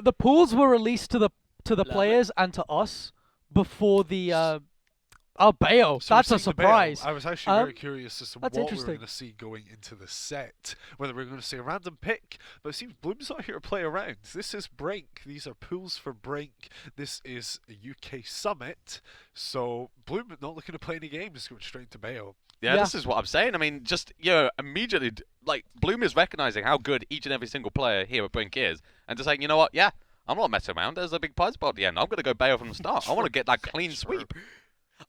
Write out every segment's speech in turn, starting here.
The pools were released to the players and to us before the oh, Bayo. So That's a surprise. I was actually very curious as to what we were interesting. going to see going into the set. Whether we were going to see a random pick, but it seems Bloom's not here to play around. This is BRINK. These are pools for BRINK. This is a UK summit. So Bloom not looking to play any games, going straight into Bayo. Yeah, this is what I'm saying. I mean, just, you know, immediately, like, Bloom is recognizing how good each and every single player here at BRINK is, and just saying, you know what, yeah, I'm not messing around. There's a big prize spot at the end. I'm going to go Bayo from the start. I want to get that clean sweep.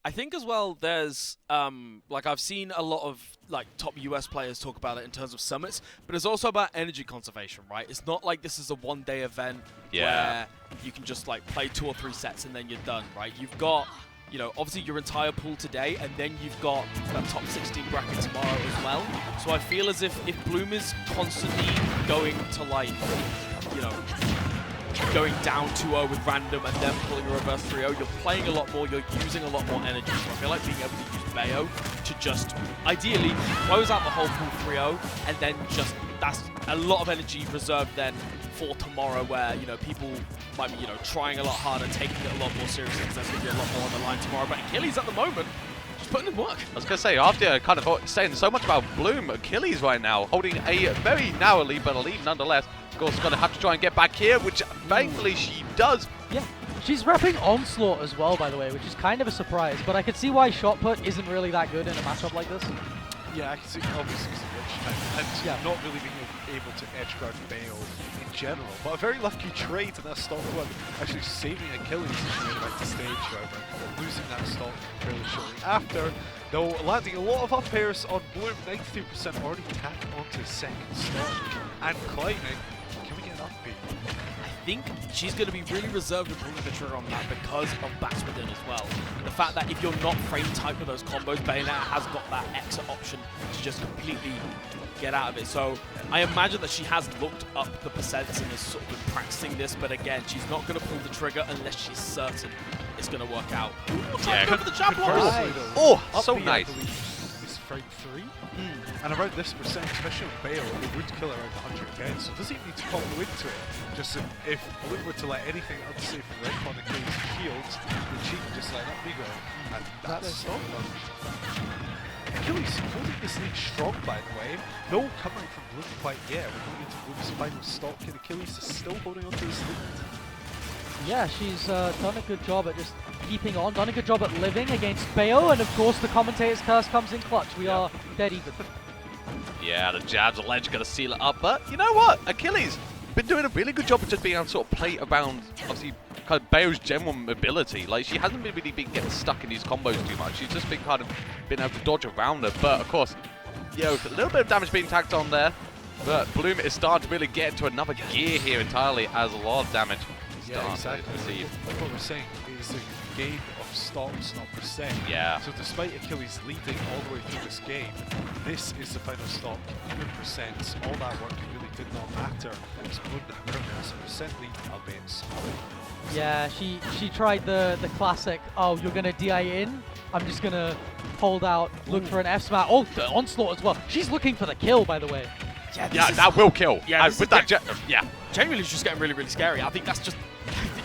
I think as well there's, like I've seen a lot of like top US players talk about it in terms of summits, but it's also about energy conservation, right? It's not like this is a one-day event where you can just like play 2 or 3 sets and then you're done, right? You've got, you know, obviously your entire pool today, and then you've got that top 16 bracket tomorrow as well. So I feel as if Bloom is constantly going to like, you know, going down 2-0 with random and then pulling a reverse 3-0, you're playing a lot more, you're using a lot more energy. So I feel like being able to use Bayo to just, ideally, close out the whole pool 3-0, and then just, that's a lot of energy reserved then for tomorrow where, you know, people might be, you know, trying a lot harder, taking it a lot more seriously because there's going to be a lot more on the line tomorrow. But Achilles at the moment, just putting in work. I was going to say, after kind of saying so much about Bloom, Achilles right now holding a very narrow lead, but a lead nonetheless. Of course, going to have to try and get back here, which thankfully she does. Yeah, she's repping Onslaught as well, by the way, which is kind of a surprise. But I could see why shot put isn't really that good in a matchup like this. Yeah, I can see obviously it's a rich time, and not really being able to edge guard Bayo in general. But a very lucky trade in that stock one, actually saving Achilles as she went back to stage, however, losing that stock fairly shortly after. Though landing a lot of up airs on Bloom, 93% already tacked onto second stock and climbing. Can we get an up B? I think she's going to be really reserved with pulling the trigger on that because of bats within as well. The fact that if you're not frame type with those combos, Bayonetta has got that exit option to just completely get out of it. So I imagine that she has looked up the percents and has sort of been practicing this, but again, she's not going to pull the trigger unless she's certain it's going to work out. Ooh, yeah, go for the jab block. Oh, up so B, nice. Is frame 3. And around this percent, especially with Bayo, it would kill around 110, so doesn't even need to combo into it. Just if Bloom were to let anything unsafe right on Achilles' shields, then she can just let that be go. And that's stop them. Achilles holding this lead strong, by the way. No covering from Bloom quite yet. We're going into Bloom's final stock, and Achilles is still holding on to his lead. Yeah, she's done a good job at just keeping on, done a good job at living against Bayo, and of course the commentator's curse comes in clutch. We are dead even. Yeah, the jabs, the ledge going to seal it up, but you know what? Achilles been doing a really good job of just being able to sort of play around, obviously, kind of Bayo's general mobility. Like, she hasn't really been getting stuck in these combos too much. She's just been kind of been able to dodge around her, but of course, you know, a little bit of damage being tacked on there, but Bloom is starting to really get into another gear here entirely as a lot of damage. Yeah, exactly. Like what we're saying is a game of stocks, not percent. Yeah. So despite Achilles leading all the way through this game, this is the final stock, 100%. All that work really did not matter. It's Bloom that currently has a percent lead, albeit small. Yeah, she tried the classic, oh, you're going to DI in? I'm just going to hold out, look for an F smash. Oh, the Onslaught as well. She's looking for the kill, by the way. Yeah, that will kill. Yeah, with that genuinely it's just getting really, really scary. I think that's just,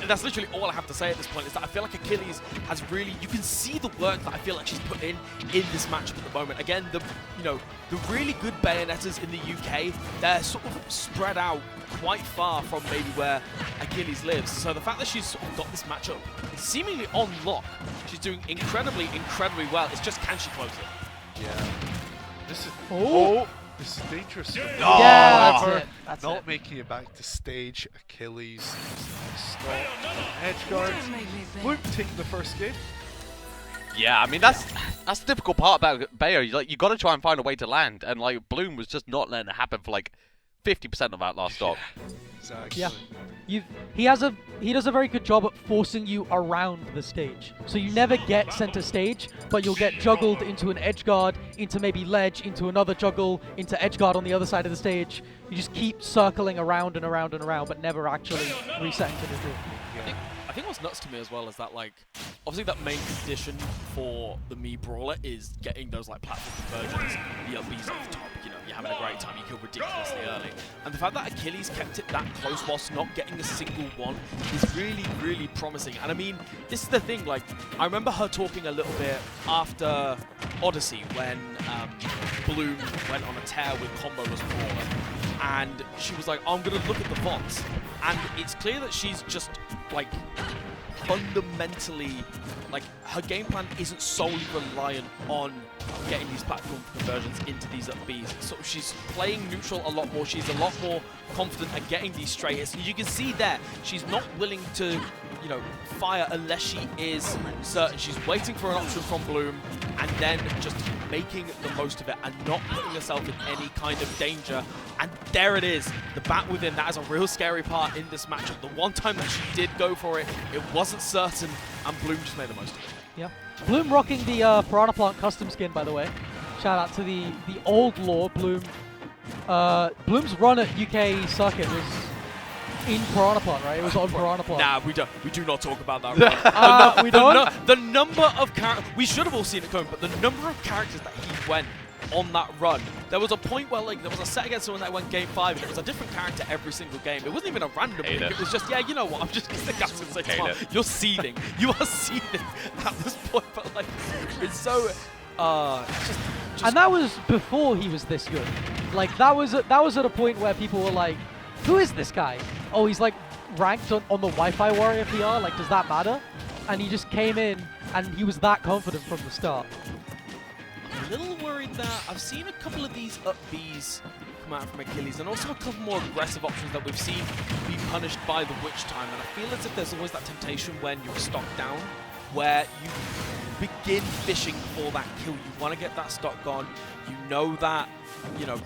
that's literally all I have to say at this point, is that I feel like Achilles has really, you can see the work that I feel like she's put in this matchup at the moment. Again, the really good Bayonettas in the UK, they're sort of spread out quite far from maybe where Achilles lives. So the fact that she's sort of got this matchup seemingly on lock, she's doing incredibly, incredibly well. It's just, can she close it? Yeah. This is... Oh! This is dangerous. Yeah, that's it. That's not it. making it back to stage. Achilles stop edge guard. Bloom taking the first game. Yeah, I mean that's the difficult part about Bayo. Like, you got to try and find a way to land, and like Bloom was just not letting it happen for like 50% of that last stock. Exactly. Yeah. He does a very good job at forcing you around the stage. So you never get center stage, but you'll get juggled into an edge guard, into maybe ledge, into another juggle, into edge guard on the other side of the stage. You just keep circling around and around and around, but never actually resetting to neutral. I think what's nuts to me as well is that, like, obviously that main condition for the Brawler is getting those like platform conversions, the LBs off the top, you know, you're having a great time. You kill ridiculously early. And the fact that Achilles kept it that close whilst not getting a single one is really, really promising. And I mean, this is the thing, like, I remember her talking a little bit after Odyssey when Bloom went on a tear with combo as Brawler. And she was like, oh, I'm going to look at the VODs. And it's clear that she's just, like, fundamentally, like, her game plan isn't solely reliant on getting these platform conversions into these up Bs. So she's playing neutral a lot more. She's a lot more confident at getting these straight hits. And you can see there, she's not willing to, you know, fire unless she is certain. She's waiting for an option from Bloom and then just making the most of it and not putting herself in any kind of danger. And there it is, the bat within. That is a real scary part in this matchup. The one time that she did go for it, it wasn't certain, and Bloom just made the most of it. Yeah. Bloom rocking the Piranha Plant custom skin, by the way. Shout out to the old lore Bloom. Bloom's run at UK circuit was in Piranha Plant, right? It was on Piranha Plant. Nah, we do not talk about that. Run. We don't? The number of characters, we should have all seen it coming, but the number of characters that he went on that run. There was a point where, like, there was a set against someone that went game 5 and it was a different character every single game. It wasn't even a random pick. It was just, yeah, you know what, I'm just going to stick out and say, come on, you're seething. You are seething at this point, but, like, it's so, just and that was before he was this good. Like, that was at a point where people were like, who is this guy? Oh, he's, like, ranked on the Wi-Fi Warrior PR? Like, does that matter? And he just came in and he was that confident from the start. I'm a little worried that I've seen a couple of these up Bs come out from Achilles, and also a couple more aggressive options that we've seen be punished by the Witch Time. And I feel as if there's always that temptation when you're stock down, where you begin fishing for that kill. You want to get that stock gone. You know that, you know,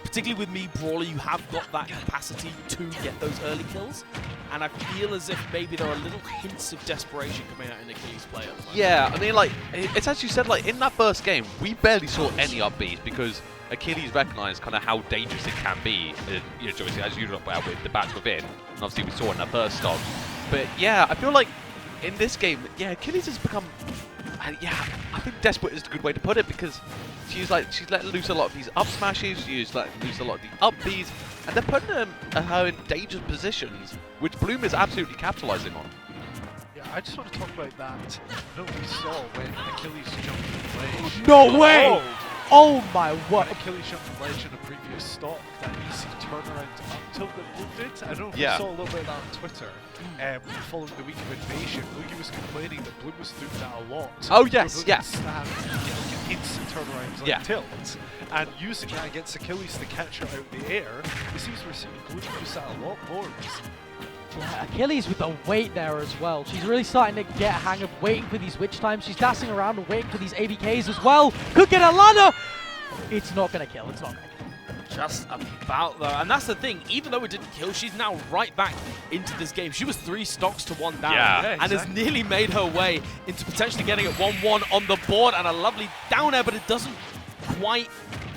particularly with me, Brawler, you have got that capacity to get those early kills. And I feel as if maybe there are little hints of desperation coming out in Achilles' play at the moment. Yeah, I mean, like, it's as you said, like, in that first game, we barely saw any up Bs because Achilles recognised kind of how dangerous it can be, you know, as you talked about with the bats within. And obviously, we saw in that first stock. But yeah, I feel like in this game, yeah, Achilles has become, yeah, I think desperate is a good way to put it because she's letting loose a lot of these up smashes, she's letting loose a lot of the up Bs, and they're putting her in dangerous positions, which Bloom is absolutely capitalising on. Yeah, I just want to talk about that. I know we saw when Achilles jumped the ledge. No way! Oh! Oh my what? When Achilles jumped the ledge in a previous stock, that easy turnaround up tilt that Bloom did. I don't know if you saw a little bit of that on Twitter. Following the week of Invasion, Luigi was complaining that Bloom was doing that a lot. Oh yes, yeah. Stand, get instant turnarounds like tilt, and using that against Achilles to catch her out in the air. It seems we're seeing Bloom use that a lot more recently. Yeah, Achilles with the weight there as well. She's really starting to get a hang of waiting for these witch times. She's dancing around and waiting for these ABKs as well. Could get a ladder. It's not going to kill. It's not going to kill. Just about though, and that's the thing. Even though it didn't kill, she's now right back into this game. She was 3 stocks to 1 down, Yeah, and has nearly made her way into potentially getting it 1-1 on the board, and a lovely down air, but it doesn't quite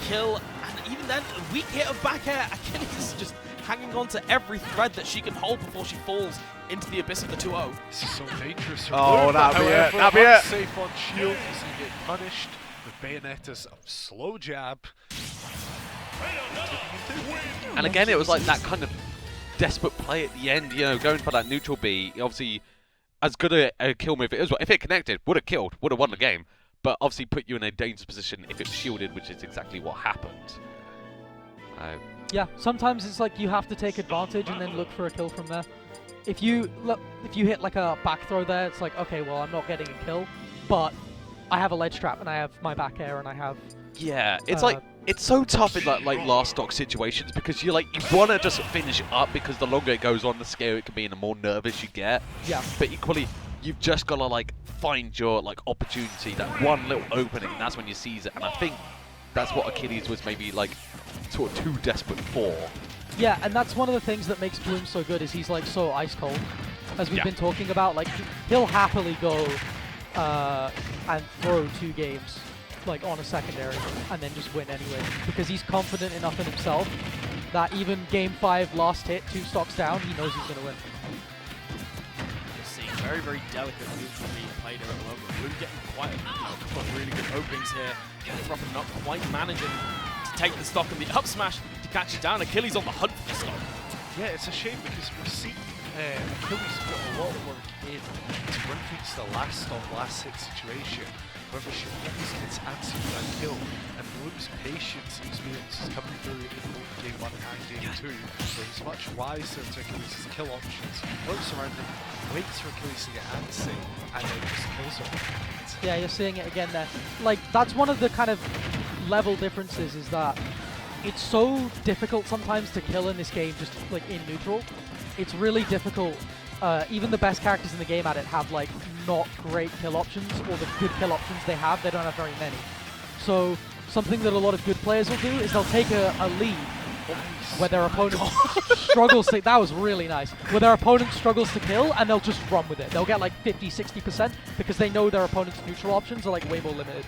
kill. And even then, a weak hit of back air. Achilles is just hanging on to every thread that she can hold before she falls into the abyss of the 2-0. This is so dangerous. Oh, that'll be it. That'll be it. Safe on shield, he's going to get punished with Bayonetta's slow jab. And again, it was like that kind of desperate play at the end, you know, going for that neutral B. Obviously, as good a kill move it is, if it connected, would have killed, would have won the game. But obviously put you in a dangerous position if it shielded, which is exactly what happened. Yeah, sometimes it's like you have to take advantage and then look for a kill from there. If you hit like a back throw there, it's like, okay, well, I'm not getting a kill, but I have a ledge trap and I have my back air and I have... Yeah, it's like, it's so tough in like last stock situations because you want to just finish up because the longer it goes on, the scarier it can be and the more nervous you get. Yeah. But equally, you've just got to like find your like opportunity, that one little opening, and that's when you seize it. And I think that's what Achilles was maybe like sort of too desperate for. Yeah, and that's one of the things that makes Bloom so good is he's like so ice cold, as we've been talking about. Like he'll happily go and throw 2 games like on a secondary and then just win anyway because he's confident enough in himself that even game 5 last hit 2 stocks down, he knows he's going to win. You're seeing very, very delicate moves being played here at the moment. Bloom getting quite a couple of really good openings here. Proper not quite managing to take the stock and the up smash to catch it down. Achilles on the hunt for the stock. Yeah, it's a shame because we've seen Achilles put a lot of work in to bring things to the last stop, last hit situation, where she always gets answered with a kill, and Bloom's patience and experience is coming through in both game 1 and game 2, where he's much wiser to Achilles' kill options, looks around him, waits for Achilles to get antsy, and then just kills her. Yeah, you're seeing it again there. Like, that's one of the kind of level differences, is that it's so difficult sometimes to kill in this game just like in neutral. It's really difficult. Even the best characters in the game at it have like not great kill options, or the good kill options they don't have very many. So something that a lot of good players will do is they'll take a lead where their opponent struggles to, that was really nice, where their opponent struggles to kill, and they'll just run with it. They'll get like 50-60% because they know their opponent's neutral options are like way more limited.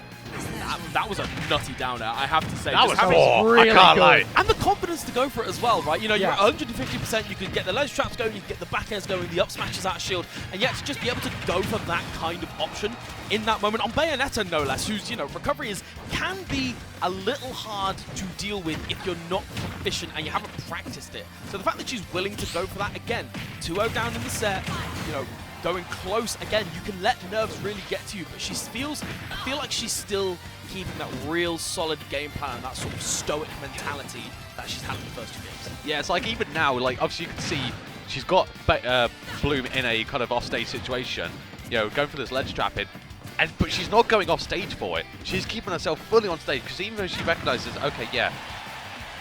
That was a nutty downer, I have to say. That Just was having- really I can't good. lie. And the confidence to go for it as well, right? You know, you're Yeah. at 150%, you can get the ledge traps going, you can get the back airs going, the up smashes out of shield, and yet to just be able to go for that kind of option in that moment on Bayonetta, no less, whose, you know, recovery can be a little hard to deal with if you're not proficient and you haven't practiced it. So the fact that she's willing to go for that again, 2-0 down in the set, you know, going close again, you can let nerves really get to you, but I feel like she's still keeping that real solid game plan, that sort of stoic mentality that she's had in the first 2 games. Yeah, it's like even now, like obviously you can see she's got Bloom in a kind of off-stage situation, you know, going for this ledge trapping, but she's not going off stage for it. She's keeping herself fully on stage because even though she recognizes, okay, yeah,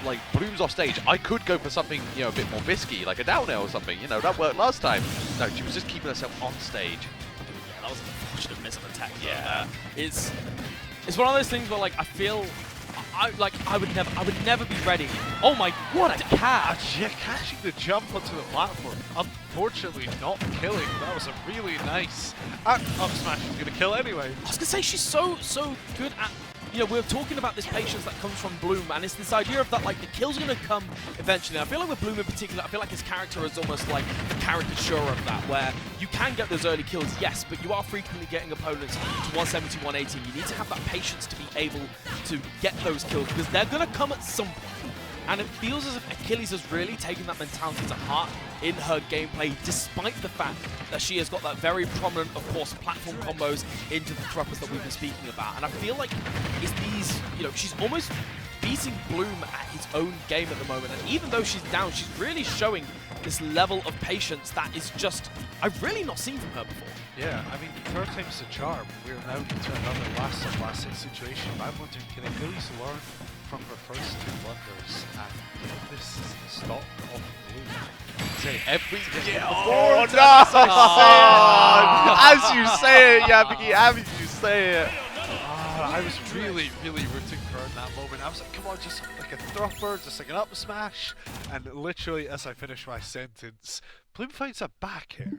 like Bloom's off stage, I could go for something, you know, a bit more risky, like a down air or something. You know, that worked last time. No, she was just keeping herself on stage. Yeah, that was an unfortunate miss of attack. Yeah, it's one of those things where like I feel I would never be ready. Oh my, What a catch! Yeah, catching the jump onto the platform. Unfortunately, not killing. That was a really nice. Up smash is gonna kill anyway. I was gonna say she's so good at. You know, we're talking about this patience that comes from Bloom, and it's this idea of that, like, the kill's going to come eventually. I feel like with Bloom in particular, I feel like his character is almost like a caricature of that, where you can get those early kills, yes, but you are frequently getting opponents to 170, 180. You need to have that patience to be able to get those kills, because they're going to come at some point. And it feels as if Achilles has really taken that mentality to heart in her gameplay, despite the fact that she has got that very prominent, of course, platform combos into the thruppers that we've been speaking about. And I feel like it's these, you know, she's almost beating Bloom at his own game at the moment. And even though she's down, she's really showing this level of patience that is just, I've really not seen from her before. Yeah, I mean, 3rd time's the charm. We're now into another last hit situation. I'm wondering, can Achilles learn from her first 2 blunders and get this stock of Bloom? Say Every Oh, no! As you say it, Yabiki, as you say it. I was really rooting for her in that moment. I was like, come on, just like a thrupper, just like an up smash. And literally, as I finish my sentence, Bloom finds a back here.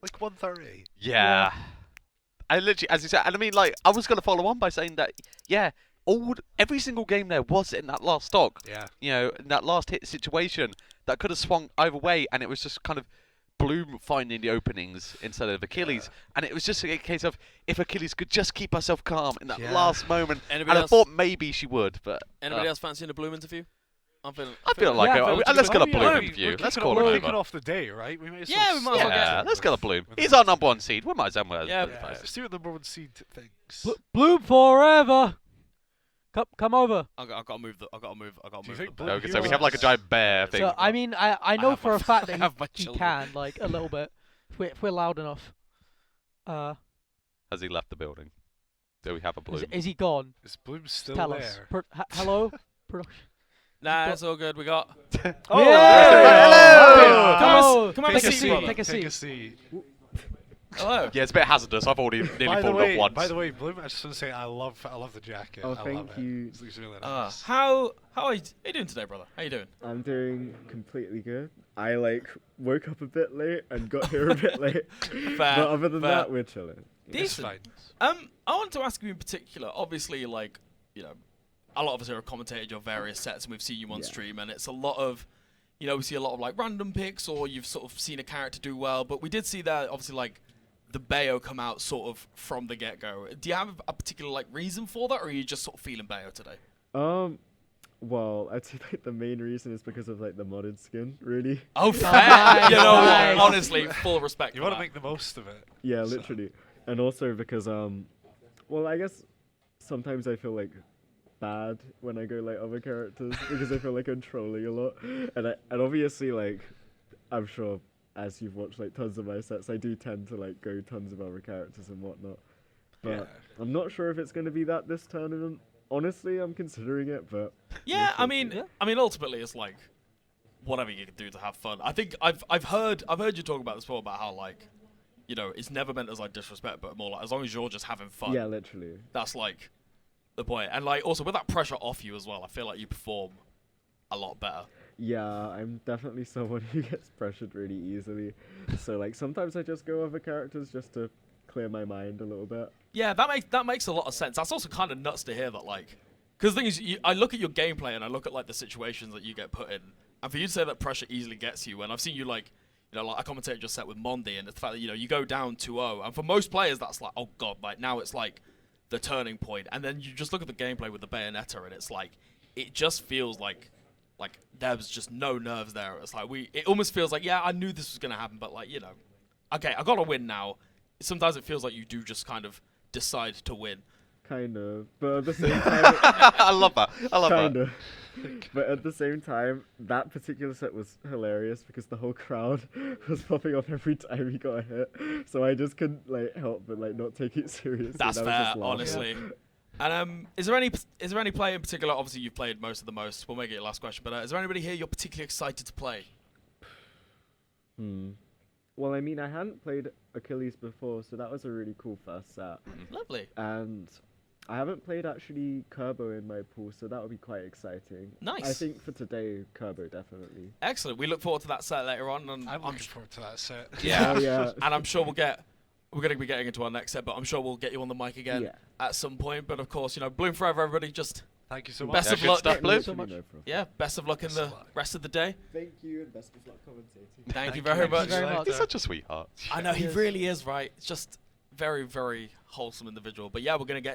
Like 130. Yeah. I literally, as you said, and I mean, like, I was going to follow on by saying that, yeah, every single game there was in that last stock. Yeah. You know, in that last hit situation that could have swung either way, and it was just kind of Bloom finding the openings instead of Achilles. Yeah. And it was just a case of if Achilles could just keep herself calm in that Yeah. last moment. Anybody And I else? thought maybe she would, but Anybody else fancying a Bloom interview? I feel like Yeah, let's get a yeah, Bloom we're interview. kicking Let's off- call we're it kicking over. off the day, right? We might as Yeah, we might as well Yeah, get let's get a Bloom. with He's the- our #1 seed. We might as well. Yeah, See what the #1 seed thinks. Bloom4Eva! Come over. I got to move the. I got to move. Do you think the Bloom- Okay, so we have like a giant bear thing. So, I mean, I know have for my- a fact I that have my he children. can, like, a little bit, if we're loud enough. Has he left the building? Do we have a Bloom? Is he gone? Is Bloom still Tell there? us. Hello? Nah, it's all good. We got. Oh, Hello! Hello! Come on, Take a Take a seat, seat. take a Take a seat. seat. Hello. Yeah, it's a bit hazardous. I've already nearly fallen off once. By the way, Bloom, I just want to say I love the jacket. Oh, I love thank it. you. It looks really nice. How are you doing today, brother? How you doing? I'm doing completely good. I woke up a bit late and got here a bit late. But other than that, we're chilling. It's Decent. fine. I want to ask you in particular. Obviously, like, you know, a lot of us here have commentated your various sets, and we've seen you on stream, and it's a lot of, you know, we see a lot of like random picks, or you've sort of seen a character do well. But we did see that obviously like the Bayo come out sort of from the get go. Do you have a particular like reason for that, or are you just sort of feeling Bayo today? Well, I'd say like the main reason is because of like the modded skin, really. Oh, fair. Nice, You know, nice. honestly, full respect. You for want to that. make the most of it. Yeah, So- literally. And also because well, I guess sometimes I feel like bad when I go like other characters because I feel like I'm trolling a lot. And obviously like I'm sure as you've watched like tons of my sets, I do tend to like go tons of other characters and whatnot. But Yeah. I'm not sure if it's going to be that this tournament. Honestly, I'm considering it, but Yeah, we'll I see. mean, ultimately, it's like whatever you can do to have fun. I think I've heard you talk about this before about how like, you know, it's never meant as like disrespect, but more like as long as you're just having fun. Yeah, literally. That's like the point. And like also with that pressure off you as well, I feel like you perform a lot better. Yeah, I'm definitely someone who gets pressured really easily. So like sometimes I just go over characters just to clear my mind a little bit. Yeah, that makes a lot of sense. That's also kind of nuts to hear that, like, because the thing is, I look at your gameplay and I look at like the situations that you get put in, and for you to say that pressure easily gets you, and I've seen you like, you know, like I commentated your set with Mondi, and the fact that you know you go down 2-0, and for most players that's like, oh god, like now it's like the turning point, and then you just look at the gameplay with the Bayonetta, and it's like it just feels like there was just no nerves there. It's like it almost feels like yeah, I knew this was gonna happen, but like you know, okay, I gotta win now. Sometimes it feels like you do just kind of decide to win. Kind of. But at the same time... I love that. I love kind that. of. But at the same time, that particular set was hilarious because the whole crowd was popping off every time he got a hit. So I just couldn't like help but like not take it seriously. That's and I was fair, just laughing. honestly. And is there any player in particular? Obviously, you've played most of the most. We'll make it your last question. But is there anybody here you're particularly excited to play? Well, I mean, I hadn't played Achilles before, so that was a really cool first set. Lovely. And I haven't played actually Kerbo in my pool, so that would be quite exciting. Nice. I think for today, Kerbo definitely. Excellent. We look forward to that set later on, and I'm looking forward to that set. Yeah. Oh, yeah. and I'm sure we're going to be getting into our next set, but I'm sure we'll get you on the mic again Yeah. at some point. But of course, you know, Bloom4Eva, everybody, just Thank you so much. Best Yeah, of good luck. stuff, Bloom. so much. yeah, best of luck in Best the of luck. rest of the day. Thank you, and best of luck commentating. Thank you Thank very you. much. Thank you very much. He's such a sweetheart. I know he Yes. really is, right? It's just very, very wholesome individual. But yeah, we're going to get